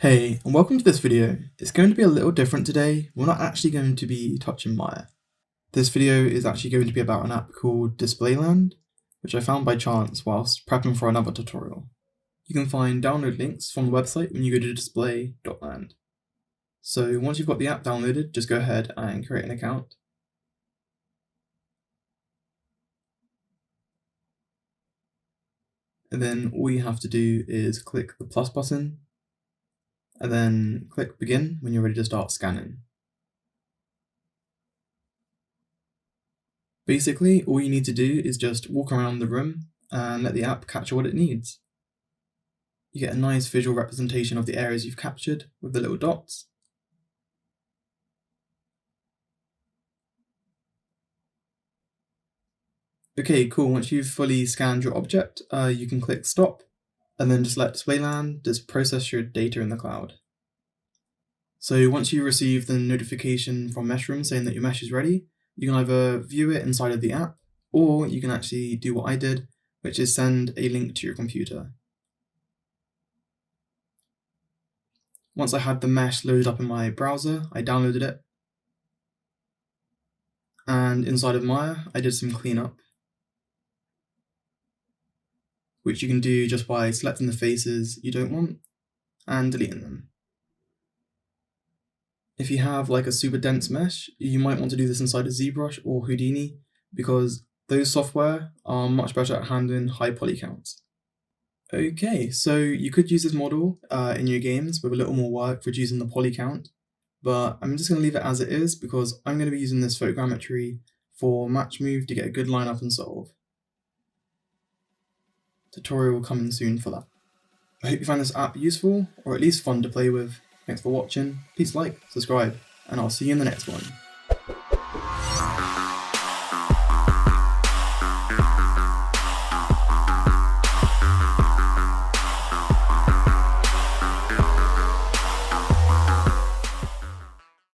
Hey, and welcome to this video. It's going to be a little different today. We're not actually going to be touching Maya. This video is actually going to be about an app called display.land, which I found by chance whilst prepping for another tutorial. You can find download links from the website when you go to display.land. So once you've got the app downloaded, just go ahead and create an account. And then all you have to do is click the plus button, and then click begin when you're ready to start scanning. Basically, all you need to do is just walk around the room and let the app capture what it needs. You get a nice visual representation of the areas you've captured with the little dots. Okay, cool. Once you've fully scanned your object, you can click stop and then just let display.land just process your data in the cloud. So once you receive the notification from Meshroom saying that your mesh is ready, you can either view it inside of the app, or you can actually do what I did, which is send a link to your computer. Once I had the mesh loaded up in my browser, I downloaded it, and inside of Maya, I did some cleanup, which you can do just by selecting the faces you don't want and deleting them. If you have like a super dense mesh, you might want to do this inside of ZBrush or Houdini, because those software are much better at handling high poly counts. Okay, so you could use this model in your games with a little more work reducing the poly count, but I'm just going to leave it as it is because I'm going to be using this photogrammetry for matchmove to get a good lineup and solve. Tutorial coming soon for that. I hope you find this app useful, or at least fun to play with. Thanks for watching, please like, subscribe, and I'll see you in the next one.